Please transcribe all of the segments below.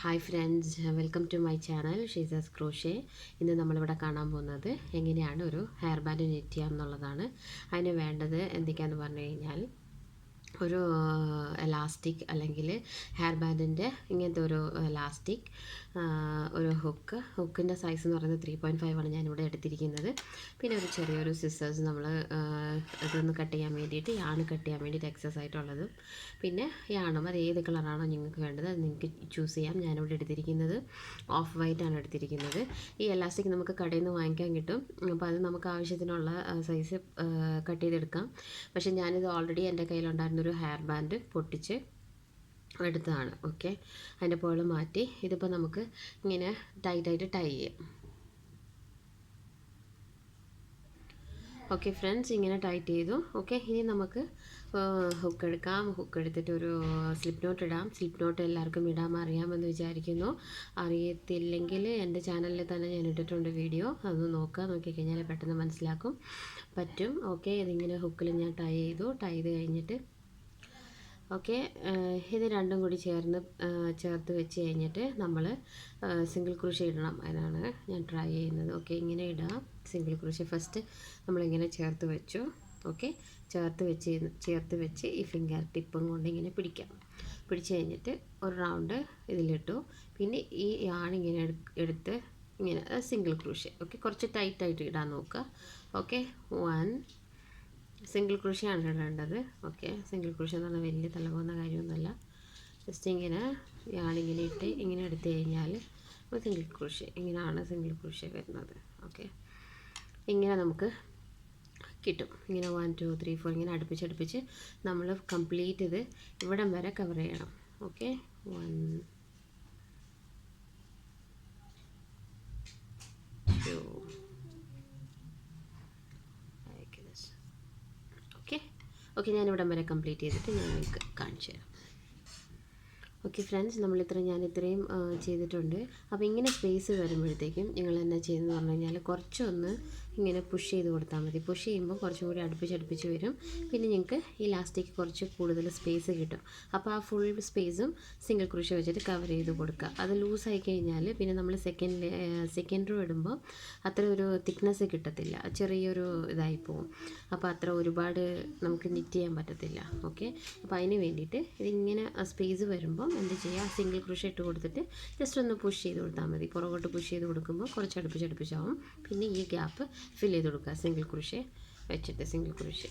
Hi friends, welcome to my channel ഷീസാസ് crochet. ഇന്ന് നമ്മളിവിടെ കാണാൻ പോകുന്നത് എങ്ങനെയാണ് ഒരു ഹെയർ ബാൻഡ് നെറ്റ് ചെയ്യാം എന്നുള്ളതാണ്. അതിന് വേണ്ടത് എന്തൊക്കെയാണെന്ന് പറഞ്ഞു കഴിഞ്ഞാൽ ഒരു എലാസ്റ്റിക് അല്ലെങ്കിൽ ഹെയർ ബാൻഡിൻ്റെ ഇങ്ങനത്തെ ഒരു എലാസ്റ്റിക്, ഒരു ഹുക്കിൻ്റെ സൈസ് എന്ന് പറയുന്നത് 3.5 ആണ് ഞാനിവിടെ എടുത്തിരിക്കുന്നത്. പിന്നെ ഒരു ചെറിയൊരു സിസേഴ്സ്, നമ്മൾ ഇതൊന്ന് കട്ട് ചെയ്യാൻ വേണ്ടിയിട്ട്, യാണ് കട്ട് ചെയ്യാൻ വേണ്ടിയിട്ട് എക്സസ് ആയിട്ടുള്ളത്. പിന്നെ യാണും അത് ഏത് കളറാണോ നിങ്ങൾക്ക് വേണ്ടത് അത് നിങ്ങൾക്ക് ചൂസ് ചെയ്യാം. ഞാനിവിടെ എടുത്തിരിക്കുന്നത് ഓഫ് വൈറ്റ് ആണ് എടുത്തിരിക്കുന്നത്. ഈ എലാസ്റ്റിക് നമുക്ക് കടയിൽ നിന്ന് വാങ്ങിക്കാൻ കിട്ടും. അപ്പോൾ അത് നമുക്ക് ആവശ്യത്തിനുള്ള സൈസ് കട്ട് ചെയ്തെടുക്കാം. പക്ഷേ ഞാനിത് ഓൾറെഡി എൻ്റെ കയ്യിലുണ്ടായിരുന്നൊരു ഹെയർ ബാൻഡ് പൊട്ടിച്ച് എടുത്തതാണ്. ഓക്കെ, അതിൻ്റെ പേള് മാറ്റി ഇതിപ്പോൾ നമുക്ക് ഇങ്ങനെ ടൈറ്റായിട്ട് ടൈ ചെയ്യാം. ഓക്കെ ഫ്രണ്ട്സ്, ഇങ്ങനെ ടൈറ്റ് ചെയ്തു. ഓക്കെ, ഇനി നമുക്ക് ഹുക്ക് എടുക്കാം. ഹുക്ക് എടുത്തിട്ട് ഒരു സ്ലിപ്പ് നോട്ട് ഇടാം. സ്ലിപ്പ് നോട്ട് എല്ലാവർക്കും ഇടാൻ അറിയാമെന്ന് വിചാരിക്കുന്നു. അറിയത്തില്ലെങ്കിൽ എൻ്റെ ചാനലിൽ തന്നെ ഞാൻ ഇട്ടിട്ടുണ്ട് വീഡിയോ, അതൊന്ന് നോക്കിക്കഴിഞ്ഞാൽ പെട്ടെന്ന് മനസ്സിലാക്കും പറ്റും. ഓക്കെ, ഇതിങ്ങനെ ഹുക്കിൽ ഞാൻ ടൈ ചെയ്ത് കഴിഞ്ഞിട്ട് ഓക്കെ, ഇത് രണ്ടും കൂടി ചേർത്ത് വെച്ച് കഴിഞ്ഞിട്ട് നമ്മൾ സിംഗിൾ ക്രോഷേ ഇടണം. അതിനാണ് ഞാൻ ട്രൈ ചെയ്യുന്നത്. ഓക്കെ, ഇങ്ങനെ ഇടാം സിംഗിൾ ക്രോഷേ. ഫസ്റ്റ് നമ്മളിങ്ങനെ ചേർത്ത് വെച്ചു. ഓക്കെ, ചേർത്ത് വെച്ച് ഈ ഫിംഗർ ടിപ്പും കൊണ്ട് ഇങ്ങനെ പിടിച്ച് കഴിഞ്ഞിട്ട് ഒരു റൗണ്ട് ഇതിലിട്ടു. പിന്നെ ഈ യാണിങ്ങനെ എടുത്ത് ഇങ്ങനെ സിംഗിൾ ക്രോഷേ. ഓക്കെ, കുറച്ച് ടൈറ്റായിട്ട് ഇടാൻ നോക്കുക. ഓക്കെ, 1 സിംഗിൾ ക്രോഷേ ആണ് ഇടേണ്ടത്. ഓക്കെ, സിംഗിൾ ക്രോഷേ എന്ന് പറഞ്ഞാൽ വലിയ തലപോകുന്ന കാര്യമൊന്നുമല്ല. ജസ്റ്റ് ഇങ്ങനെ യാണിങ്ങനെ ഇട്ട് ഇങ്ങനെ എടുത്തു കഴിഞ്ഞാൽ സിംഗിൾ ക്രോഷേ, ഇങ്ങനെയാണ് സിംഗിൾ ക്രോഷേ വരുന്നത്. ഓക്കെ, ഇങ്ങനെ നമുക്ക് കിട്ടും. ഇങ്ങനെ 1 2 3 4 ഇങ്ങനെ അടുപ്പിച്ച് നമ്മൾ കംപ്ലീറ്റ് ഇത് ഇവിടം വരെ കവർ ചെയ്യണം. ഓക്കെ, 1 2 ഓക്കെ, ഞാനിവിടം വരെ കംപ്ലീറ്റ് ചെയ്തിട്ട് ഞാൻ നിങ്ങൾക്ക് കാണിച്ചു തരാം. ഓക്കെ ഫ്രണ്ട്സ്, ഞാൻ ഇത്രയും ചെയ്തിട്ടുണ്ട്. അപ്പോൾ ഇങ്ങനെ സ്പേസ് വരുമ്പോഴത്തേക്കും നിങ്ങൾ എന്നാ ചെയ്യുന്നതെന്ന് പറഞ്ഞു കഴിഞ്ഞാൽ കുറച്ചൊന്ന് ഇങ്ങനെ പുഷ് ചെയ്ത് കൊടുത്താൽ മതി. പുഷ് ചെയ്യുമ്പോൾ കുറച്ചും കൂടി അടുപ്പിച്ച് വരും. പിന്നെ നിങ്ങൾക്ക് ഈ ലാസ്റ്റിക്ക് കുറച്ച് കൂടുതൽ സ്പേസ് കിട്ടും. അപ്പോൾ ആ ഫുൾ സ്പേസും സിംഗിൾ ക്രോഷേ വെച്ചിട്ട് കവർ ചെയ്ത് കൊടുക്കുക. അത് ലൂസായി കഴിഞ്ഞാൽ പിന്നെ നമ്മൾ സെക്കൻഡ് റോ ഇടുമ്പോൾ അത്ര ഒരു തിക്നെസ് കിട്ടത്തില്ല, ചെറിയൊരു ഇതായി പോവും. അപ്പോൾ അത്ര ഒരുപാട് നമുക്ക് നിറ്റ് ചെയ്യാൻ പറ്റത്തില്ല. ഓക്കെ, അപ്പോൾ അതിന് വേണ്ടിയിട്ട് ഇതിങ്ങനെ സ്പേസ് വരുമ്പോൾ എന്ത് ചെയ്യുക, സിംഗിൾ ക്രോഷേ ഇട്ട് കൊടുത്തിട്ട് ജസ്റ്റ് ഒന്ന് പുഷ് ചെയ്ത് കൊടുത്താൽ മതി. പുറകോട്ട് പുഷ് ചെയ്ത് കൊടുക്കുമ്പോൾ കുറച്ച് അടുപ്പിച്ചാവും. പിന്നെ ഈ ഗ്യാപ്പ് ഫിൽ ചെയ്ത് കൊടുക്കുക സിംഗിൾ ക്രോഷേ വെച്ചിട്ട്. സിംഗിൾ ക്രോഷേ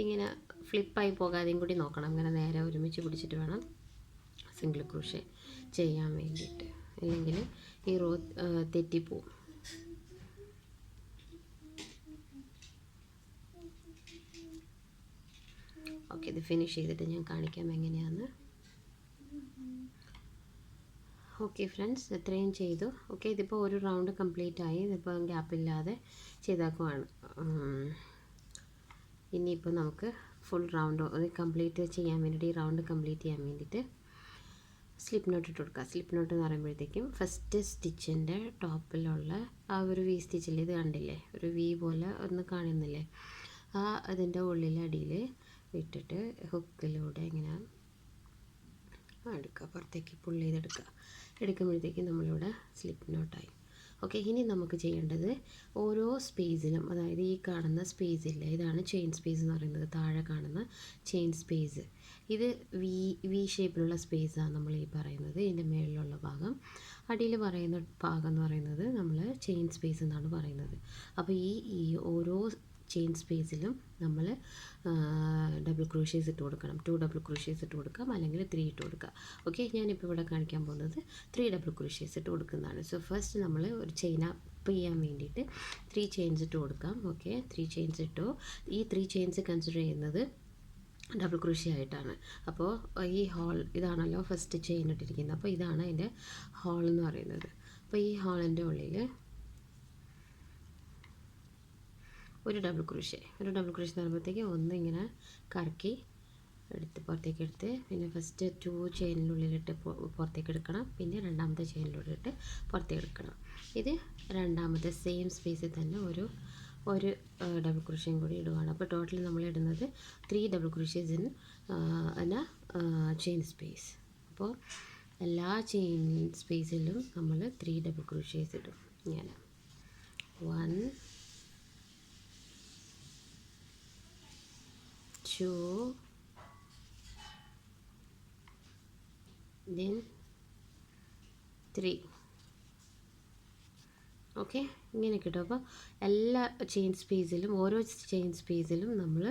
ഇങ്ങനെ ഫ്ലിപ്പായി പോകാതെയും കൂടി നോക്കണം. ഇങ്ങനെ നേരെ ഒരുമിച്ച് പിടിച്ചിട്ട് വേണം സിംഗിൾ ക്രോഷേ ചെയ്യാൻ വേണ്ടിയിട്ട്, അല്ലെങ്കിൽ ഈ റോ തെറ്റിപ്പോവും. ഓക്കെ, ഇത് ഫിനിഷ് ചെയ്തിട്ട് ഞാൻ കാണിക്കാം എങ്ങനെയാണെന്ന്. ഓക്കെ ഫ്രണ്ട്സ്, എത്രയും ചെയ്തു. ഓക്കെ, ഇതിപ്പോൾ ഒരു റൗണ്ട് കംപ്ലീറ്റ് ആയി. ഇതിപ്പോൾ ഗ്യാപ്പില്ലാതെ ചെയ്താക്കുവാണ്. ഇനിയിപ്പോൾ നമുക്ക് ഫുൾ റൗണ്ട് കംപ്ലീറ്റ് ചെയ്യാൻ വേണ്ടിയിട്ട്, ഈ റൗണ്ട് കംപ്ലീറ്റ് ചെയ്യാൻ വേണ്ടിയിട്ട് സ്ലിപ്പ് നോട്ട് ഇട്ട് കൊടുക്കുക. സ്ലിപ്പ് നോട്ട് എന്ന് പറയുമ്പോഴത്തേക്കും ഫസ്റ്റ് സ്റ്റിച്ചിൻ്റെ ടോപ്പിലുള്ള ആ ഒരു വി സ്റ്റിച്ചിൽ ഇത് കണ്ടില്ലേ, ഒരു വി പോലെ ഒന്ന് കാണുന്നില്ലേ, ആ അതിൻ്റെ ഉള്ളിലടിയിൽ ഇട്ടിട്ട് ഹുക്കിലൂടെ ഇങ്ങനെ എടുക്കുക, പുറത്തേക്ക് പുള്ള് എടുക്കുമ്പോഴത്തേക്കും നമ്മളിവിടെ സ്ലിപ്പ് നോട്ടായി. ഓക്കെ, ഇനി നമുക്ക് ചെയ്യേണ്ടത് ഓരോ സ്പേസിലും, അതായത് ഈ കാണുന്ന സ്പേസില്ലേ, ഇതാണ് ചെയിൻ സ്പേസ് എന്ന് പറയുന്നത്. താഴെ കാണുന്ന ചെയിൻ സ്പേസ്, ഇത് വി ഷേപ്പിലുള്ള സ്പേസാണ് നമ്മൾ ഈ പറയുന്നത്. ഇതിൻ്റെ മേളിലുള്ള ഭാഗം, അടിയിൽ പറയുന്ന ഭാഗം എന്ന് പറയുന്നത് നമ്മൾ ചെയിൻ സ്പേസ് എന്നാണ് പറയുന്നത്. അപ്പോൾ ഈ ഓരോ ചെയിൻ സ്പേസിലും നമ്മൾ ഡബിൾ ക്രോഷേസ് ഇട്ട് കൊടുക്കണം. 2 ഡബിൾ ക്രോഷേസ് ഇട്ട് കൊടുക്കാം, അല്ലെങ്കിൽ 3 ഇട്ട് കൊടുക്കുക. ഓക്കെ, ഞാനിപ്പോൾ ഇവിടെ കാണിക്കാൻ പോകുന്നത് 3 ഡബിൾ ക്രോഷേസ് ഇട്ട് കൊടുക്കുന്നതാണ്. സോ ഫസ്റ്റ് നമ്മൾ ഒരു ചെയിൻ അപ്പ് ചെയ്യാൻ വേണ്ടിയിട്ട് 3 ചെയിൻസ് ഇട്ട് കൊടുക്കാം. ഓക്കെ, 3 ചെയിൻസ് ഇട്ടു. ഈ 3 ചെയിൻസ് കൺസിഡർ ചെയ്യുന്നത് ഡബിൾ ക്രോഷേ ആയിട്ടാണ്. അപ്പോൾ ഈ ഹോൾ ഇതാണല്ലോ ഫസ്റ്റ് ചെയിൻ ഇട്ടിരിക്കുന്നത്. അപ്പോൾ ഇതാണ് അതിൻ്റെ ഹോൾ എന്ന് പറയുന്നത്. അപ്പോൾ ഈ ഹോളിൻ്റെ ഉള്ളിൽ ഒരു ഡബിൾ ക്രോഷേ തരുമ്പോഴത്തേക്ക് ഒന്ന് ഇങ്ങനെ കറക്കി പുറത്തേക്ക് എടുത്ത്, പിന്നെ ഫസ്റ്റ് 2 ചെയിനിനുള്ളിലിട്ട് പുറത്തേക്ക് എടുക്കണം. പിന്നെ രണ്ടാമത്തെ ചെയിനിലുള്ളിലിട്ട് പുറത്തേക്ക് എടുക്കണം. ഇത് രണ്ടാമത്തെ സെയിം സ്പേസിൽ തന്നെ ഒരു ഒരു ഡബിൾ ക്രോഷ്യം കൂടി ഇടുവാണ്. അപ്പോൾ ടോട്ടൽ നമ്മൾ ഇടുന്നത് 3 double crochets in chain space. അപ്പോൾ എല്ലാ ചെയിൻ സ്പേസിലും നമ്മൾ 3 ഡബിൾ ക്രോഷ്യേസ് ഇടും. ഇങ്ങനെ 1 2 then 3. ഓക്കെ, ഇങ്ങനെ കിട്ടും. അപ്പോൾ എല്ലാ ചെയിൻ സ്പേസിലും ഓരോ ചെയിൻ സ്പേസിലും നമ്മൾ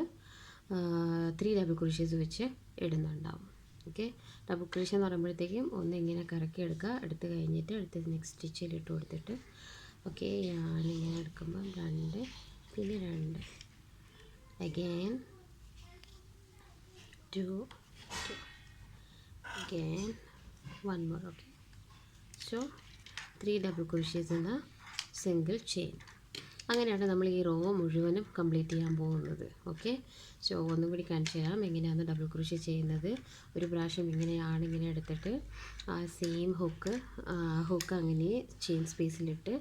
3 ഡബിൾ ക്രോഷ്യേസ് വെച്ച് ഇടുന്നുണ്ടാവും. ഓക്കെ, ഡബിൾ ക്രോഷ്യ എന്ന് പറയുമ്പോഴത്തേക്കും ഒന്ന് ഇങ്ങനെ കറക്കി എടുക്കുക, എടുത്ത് കഴിഞ്ഞിട്ട് അടുത്ത നെക്സ്റ്റ് സ്റ്റിച്ചിൽ ഇട്ട് കൊടുത്തിട്ട് ഓക്കെ ഞാനിങ്ങനെ എടുക്കുമ്പോൾ 2 പിന്നെ 2 again 2 again 1 more. Okay, so 3 double crochets in a single chain. അങ്ങനെയാണ് നമ്മൾ ഈ റോ മുഴുവനും കംപ്ലീറ്റ് ചെയ്യാൻ പോകുന്നത്. ഓക്കെ, സോ ഒന്നും കൂടി കാണിച്ചു തരാം എങ്ങനെയാണ് ഡബിൾ ക്രോഷ്യ ചെയ്യുന്നത്. ഒരു പ്രാവശ്യം ഇങ്ങനെ എടുത്തിട്ട് ആ സെയിം ഹുക്ക് അങ്ങനെ ചെയിൻ സ്പേസിലിട്ട്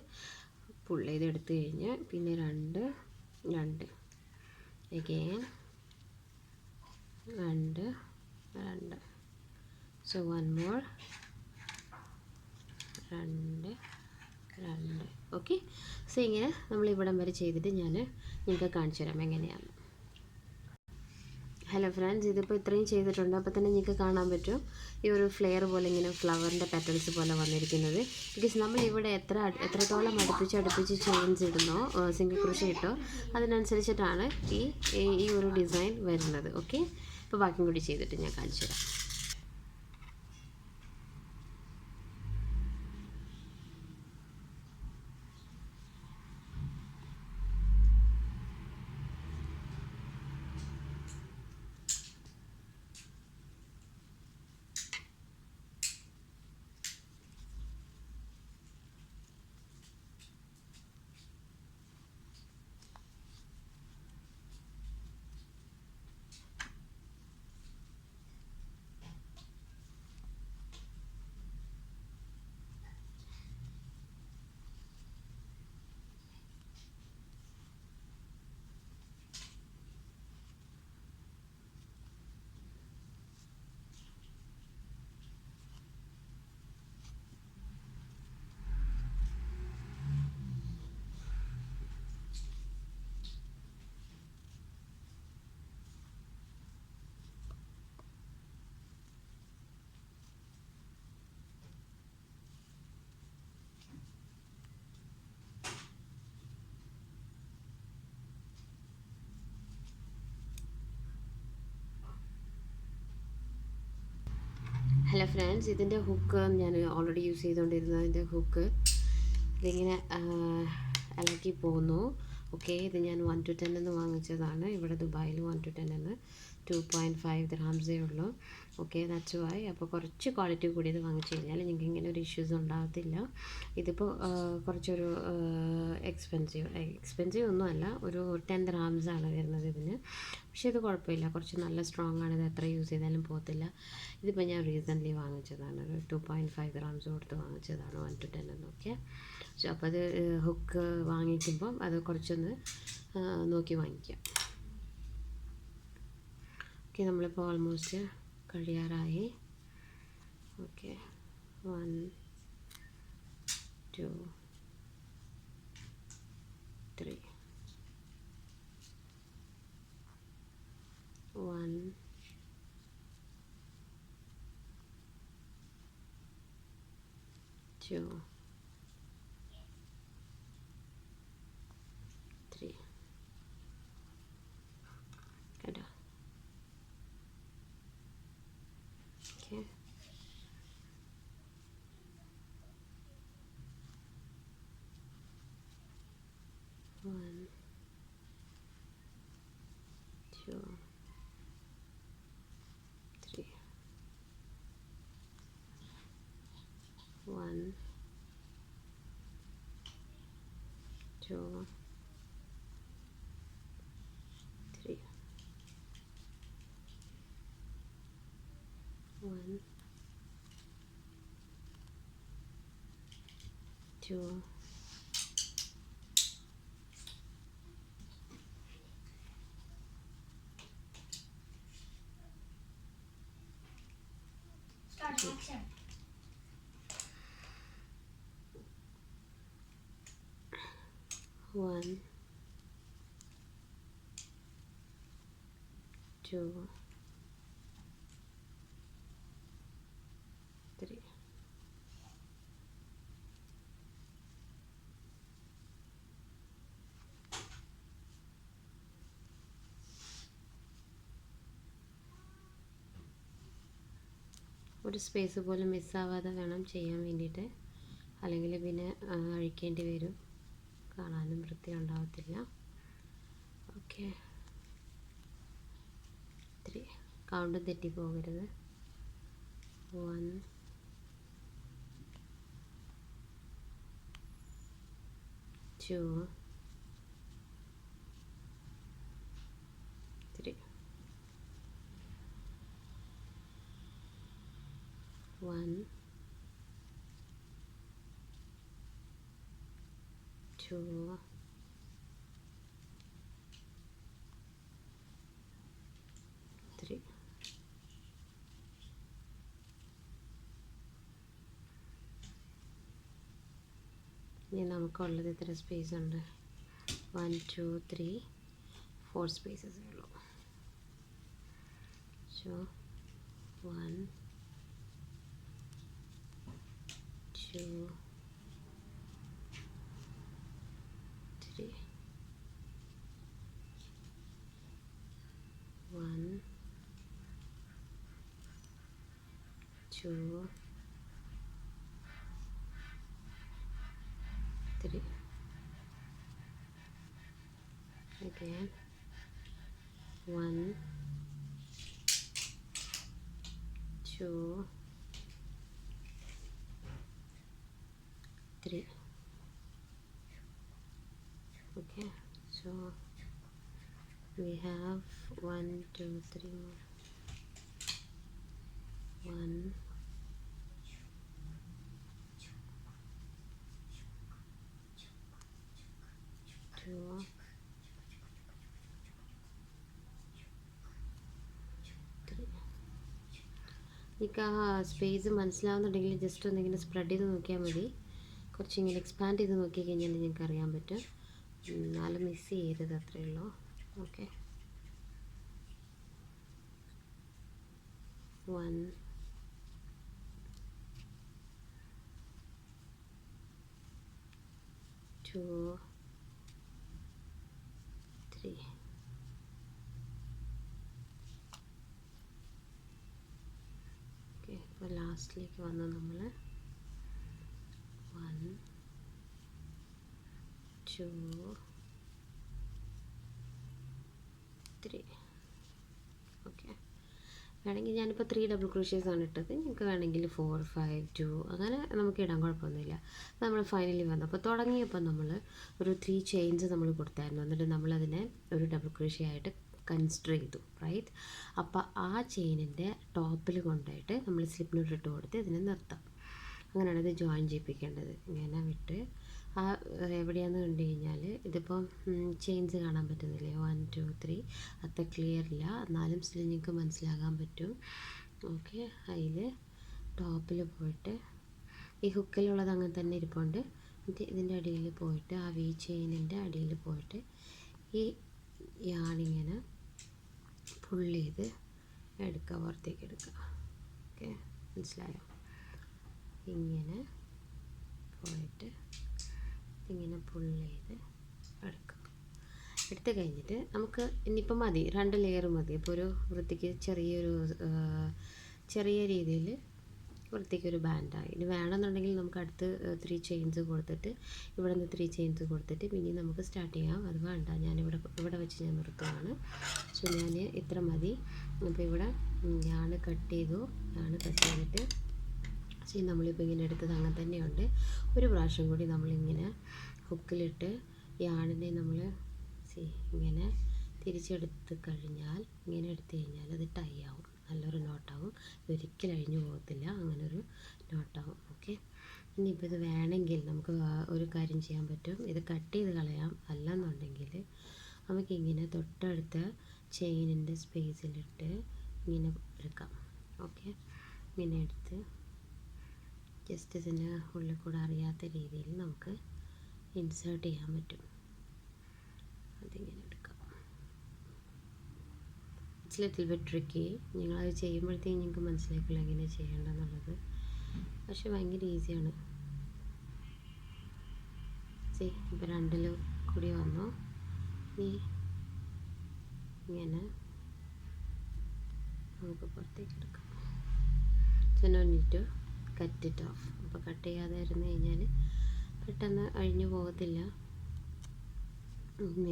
പുൾ ചെയ്തെടുത്ത് കഴിഞ്ഞ് പിന്നെ 2 again 2 so 1 more 2 okay. So ഇങ്ങനെ നമ്മൾ ഇവിടം വരെ ചെയ്തിട്ട് ഞാൻ നിങ്ങൾക്ക് കാണിച്ചു തരാം എങ്ങനെയാണ്. ഹലോ ഫ്രണ്ട്സ്, ഇതിപ്പോൾ ഇത്രയും ചെയ്തിട്ടുണ്ട്. അപ്പോൾ തന്നെ നിങ്ങൾക്ക് കാണാൻ പറ്റും ഈ ഒരു ഫ്ലെയർ പോലെ ഇങ്ങനെ ഫ്ലവറിൻ്റെ പെറ്റൽസ് പോലെ വന്നിരിക്കുന്നത്. ബിക്കോസ് നമ്മൾ ഇവിടെ എത്രത്തോളം അടുപ്പിച്ച് ചെയിൻസ് ഇടുന്നോ സിംഗിൾ ക്രോഷ്യ ഇട്ടോ അതിനനുസരിച്ചിട്ടാണ് ഈ ഒരു ഡിസൈൻ വരുന്നത്. ഓക്കെ, അപ്പോൾ ബാക്കിയും കൂടി ചെയ്തിട്ട് ഞാൻ കാണിച്ചു തരാം. ഹലോ ഫ്രണ്ട്സ്, ഇതിൻ്റെ ഹുക്ക് ഞാൻ ഓൾറെഡി യൂസ് ചെയ്തുകൊണ്ടിരുന്നതിൻ്റെ ഹുക്ക് ഇതിങ്ങനെ ഇളക്കി പോകുന്നു. ഓക്കെ, ഇത് ഞാൻ 1 to 10 എന്ന് വാങ്ങിച്ചതാണ്. ഇവിടെ ദുബായിൽ 1 to 10 എന്ന് 2.5 ദിർഹംസേ ഉള്ളൂ. Okay, that's why. അപ്പോൾ കുറച്ച് ക്വാളിറ്റി കൂടി ഇത് വാങ്ങിച്ചു കഴിഞ്ഞാൽ നിങ്ങൾക്ക് ഇങ്ങനെ ഒരു ഇഷ്യൂസ് ഉണ്ടാകത്തില്ല. ഇതിപ്പോൾ കുറച്ചൊരു എക്സ്പെൻസീവ് ഒന്നും അല്ല, ഒരു 10 ദിർഹംസാണ് വരുന്നത് ഇതിന്. പക്ഷേ ഇത് കുഴപ്പമില്ല, കുറച്ച് നല്ല സ്ട്രോങ് ആണ്. ഇത് എത്ര യൂസ് ചെയ്താലും പോകത്തില്ല. ഇതിപ്പോൾ ഞാൻ റീസെൻ്റ്ലി വാങ്ങിച്ചതാണ്, ഒരു 2.5 ദിർഹംസ് കൊടുത്ത് വാങ്ങിച്ചതാണ് 1 to 10 എന്ന്. ഓക്കെ, സോ അപ്പോൾ അത് ഹുക്ക് വാങ്ങിക്കുമ്പം അത് കുറച്ചൊന്ന് നോക്കി വാങ്ങിക്കാം. ഓക്കെ, നമ്മളിപ്പോൾ ഓൾമോസ്റ്റ് കഴിയാറായി. ഓക്കെ, 1 2 3 1 2 3 കേട്ടോ. ഓക്കെ, 1 2 3 1 2 3 1 2 1 2 3. ഒരു സ്പേസ് പോലും മിസ്സാവാതെ വേണം ചെയ്യാൻ വേണ്ടിയിട്ട്, അല്ലെങ്കിൽ പിന്നെ അഴിക്കേണ്ടി വരും, കാണാനും വൃത്തി ഉണ്ടാവത്തില്ല. ഓക്കെ, 3 കൗണ്ട് തെറ്റിപ്പോകരുത്. 1 2 3. 1 2 3. ഇനി നമുക്കുള്ളത് ഇത്ര സ്പേസ് ഉണ്ട്. 1 2 3 4 സ്പേസസ് ഉള്ളൂ. So 1 2 3 1 2 3. Again 1 2 3. Okay, so we have 1 2 3 more. 1 2 3. എനിക്ക് ആ സ്പേസ് മനസ്സിലാവുന്നുണ്ടെങ്കിൽ ജസ്റ്റ് ഒന്നിങ്ങനെ സ്പ്രെഡ് ചെയ്ത് നോക്കിയാൽ മതി. കുറച്ചിങ്ങനെ എക്സ്പാൻഡ് ചെയ്ത് നോക്കി കഴിഞ്ഞാൽ നിങ്ങൾക്ക് അറിയാൻ പറ്റും. നാല് മിസ് ചെയ്യരുത്, അത്രയേ ഉള്ളൂ. ഓക്കെ, 1 2 3. ഓക്കെ, ഇപ്പോൾ ലാസ്റ്റിലേക്ക് വന്നു നമ്മൾ. 1 2 3. ഓക്കെ, വേണമെങ്കിൽ ഞാനിപ്പോൾ 3 ഡബിൾ ക്രോഷ്യേഴ്സ് ആണ് ഇട്ടത്. നിങ്ങൾക്ക് വേണമെങ്കിൽ 4 5 2 അങ്ങനെ നമുക്ക് ഇടാൻ കുഴപ്പമൊന്നുമില്ല. നമ്മൾ ഫൈനലി വന്നു. അപ്പോൾ തുടങ്ങിയപ്പോൾ നമ്മൾ ഒരു 3 ചെയിൻസ് നമ്മൾ കൊടുത്തായിരുന്നു. എന്നിട്ട് നമ്മളതിനെ ഒരു ഡബിൾ ക്രോഷ്യ ആയിട്ട് കൺസിഡർ ചെയ്തു, റൈറ്റ്? അപ്പോൾ ആ ചെയിനിൻ്റെ ടോപ്പിൽ കൊണ്ടുപോയിട്ട് നമ്മൾ സ്ലിപ്പ് നോട്ട് ഇട്ട് കൊടുത്ത് ഇതിനെ നിർത്താം. അങ്ങനെയാണ് ഇത് ജോയിൻ ചെയ്യിപ്പിക്കേണ്ടത്. ഇങ്ങനെ വിട്ട് ആ എവിടെയാണെന്ന് കണ്ടു കഴിഞ്ഞാൽ ഇതിപ്പം ചെയിൻസ് കാണാൻ പറ്റുന്നില്ലേ, 1 2 3 അത്ര ക്ലിയർ ഇല്ല, എന്നാലും സ്റ്റിൽ നിങ്ങൾക്ക് മനസ്സിലാകാൻ പറ്റും. ഓക്കെ, അതിൽ ടോപ്പിൽ പോയിട്ട് ഈ ഹുക്കിലുള്ളത് അങ്ങനെ തന്നെ ഇരിപ്പുണ്ട്. എന്നിട്ട് ഇതിൻ്റെ അടിയിൽ പോയിട്ട് ആ വി ചെയിനിൻ്റെ അടിയിൽ പോയിട്ട് ഈ യാണിങ്ങനെ പുള്ള് ചെയ്ത് എടുക്കുക, പുറത്തേക്ക് എടുക്കുക. ഓക്കെ, മനസ്സിലായോ? ഇങ്ങനെ പോയിട്ട് ഇങ്ങനെ പുള്ള് ചെയ്ത് എടുക്കുക. എടുത്ത് കഴിഞ്ഞിട്ട് നമുക്ക് ഇനിയിപ്പോൾ മതി, 2 ലെയർ മതി. അപ്പോൾ ഒരു വൃത്തിക്ക് ചെറിയ രീതിയിൽ വൃത്തിക്കൊരു ബാൻഡായി. ഇനി വേണമെന്നുണ്ടെങ്കിൽ നമുക്ക് അടുത്ത് 3 ചെയിൻസ് കൊടുത്തിട്ട് ഇവിടെ നിന്ന് 3 ചെയിൻസ് കൊടുത്തിട്ട് പിന്നെ നമുക്ക് സ്റ്റാർട്ട് ചെയ്യാം. അത് വേണ്ട, ഇവിടെ വെച്ച് ഞാൻ നിർത്തുകയാണ്. സോ ഞാൻ ഇത്ര മതി. അപ്പോൾ ഇവിടെ ഞാൻ കട്ട് ചെയ്തിട്ട് നമ്മളിപ്പോൾ ഇങ്ങനെ എടുത്തത് അങ്ങനെ തന്നെയുണ്ട്. ഒരു പ്രാവശ്യം കൂടി നമ്മളിങ്ങനെ ഹുക്കിലിട്ട് യാണിനെ നമ്മൾ ഇങ്ങനെ തിരിച്ചെടുത്ത് കഴിഞ്ഞാൽ, ഇങ്ങനെ എടുത്തു കഴിഞ്ഞാൽ അത് ടൈ ആവും, നല്ലൊരു നോട്ടാവും. ഇതൊരിക്കലും അഴിഞ്ഞു പോകത്തില്ല, അങ്ങനൊരു നോട്ടാവും. ഓക്കെ, ഇനിയിപ്പോൾ ഇത് വേണമെങ്കിൽ നമുക്ക് ഒരു കാര്യം ചെയ്യാൻ പറ്റും, ഇത് കട്ട് ചെയ്ത് കളയാം. അല്ലെന്നുണ്ടെങ്കിൽ നമുക്കിങ്ങനെ തൊട്ടടുത്ത ചെയിനിൻ്റെ സ്പേസിലിട്ട് ഇങ്ങനെ എടുക്കാം. ഓക്കെ, ഇങ്ങനെ എടുത്ത് ജസ്റ്റ് ഇതിൻ്റെ ഉള്ളിൽ കൂടെ അറിയാത്ത രീതിയിൽ നമുക്ക് ഇൻസേർട്ട് ചെയ്യാൻ പറ്റും. അതിങ്ങനെ എടുക്കാം. It's little bit tricky. നിങ്ങളത് ചെയ്യുമ്പോഴത്തേക്കും നിങ്ങൾക്ക് മനസ്സിലാക്കില്ല എങ്ങനെ ചെയ്യേണ്ടതെന്നുള്ളത്. പക്ഷെ ഭയങ്കര ഈസിയാണ്. ഇപ്പോൾ രണ്ടിലും കൂടി വന്നു. ഇങ്ങനെ നമുക്ക് പുറത്തേക്ക് എടുക്കാം. So no need to cut it off. അപ്പോൾ കട്ട് ചെയ്യാതെ ഇരുന്ന് കഴിഞ്ഞാൽ പെട്ടെന്ന് അഴിഞ്ഞു പോകത്തില്ല.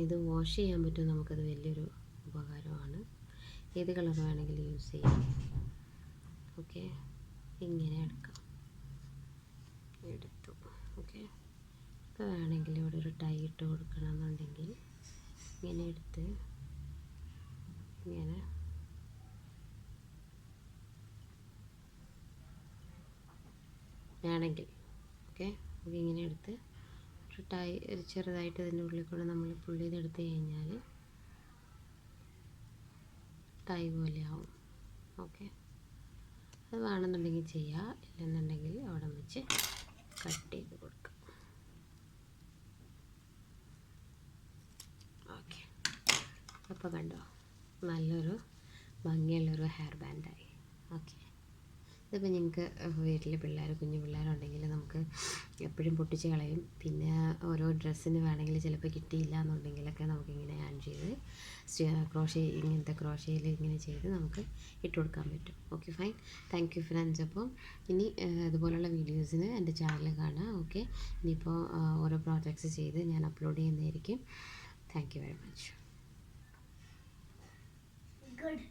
ഇത് വാഷ് ചെയ്യാൻ പറ്റും നമുക്കത് വലിയൊരു ഉപകാരമാണ്. ഏത് കളർ വേണമെങ്കിലും യൂസ് ചെയ്യാം. ഓക്കെ, ഇങ്ങനെ എടുക്കാം. എടുത്തു. ഓക്കെ, ഇപ്പോൾ വേണമെങ്കിൽ ഇവിടെ ഒരു ടൈ ഇട്ട് കൊടുക്കണമെന്നുണ്ടെങ്കിൽ ഇങ്ങനെ എടുത്ത് ഇങ്ങനെ വേണമെങ്കിൽ ഓക്കെ ഇങ്ങനെ എടുത്ത് ഒരു ടൈ ചെറുതായിട്ട് ഇതിൻ്റെ ഉള്ളിൽ കൂടെ നമ്മൾ പുള്ളി ചെയ്തെടുത്ത് കഴിഞ്ഞാൽ ടൈ പോലെ ആവും. ഓക്കെ, അത് വേണമെന്നുണ്ടെങ്കിൽ ചെയ്യുക, ഇല്ലെന്നുണ്ടെങ്കിൽ അവിടെ വെച്ച് കട്ട് ചെയ്ത് കൊടുക്കുക. ഓക്കെ, അപ്പോൾ കണ്ടോ, നല്ലൊരു ഭംഗിയുള്ളൊരു ഹെയർ ബാൻഡായി. ഓക്കെ, ഇതിപ്പോൾ നിങ്ങൾക്ക് വീട്ടിൽ കുഞ്ഞു പിള്ളേരുണ്ടെങ്കിൽ നമുക്ക് എപ്പോഴും പൊട്ടിച്ച് കളയും. പിന്നെ ഓരോ ഡ്രസ്സിന് വേണമെങ്കിൽ ചിലപ്പോൾ കിട്ടിയില്ല എന്നുണ്ടെങ്കിലൊക്കെ നമുക്കിങ്ങനെ ഹാൻഡ് ചെയ്ത് ഇങ്ങനത്തെ ക്രോഷയിൽ ഇങ്ങനെ ചെയ്ത് നമുക്ക് ഇട്ട് കൊടുക്കാൻ പറ്റും. Okay fine, thank you friends. അപ്പോൾ ഇനി ഇതുപോലുള്ള വീഡിയോസിന് എൻ്റെ ചാനൽ കാണാം. ഓക്കെ, ഇനിയിപ്പോൾ ഓരോ പ്രോജക്ട്സ് ചെയ്ത് ഞാൻ അപ്ലോഡ് ചെയ്യുന്നതായിരിക്കും. Thank you very much. Good.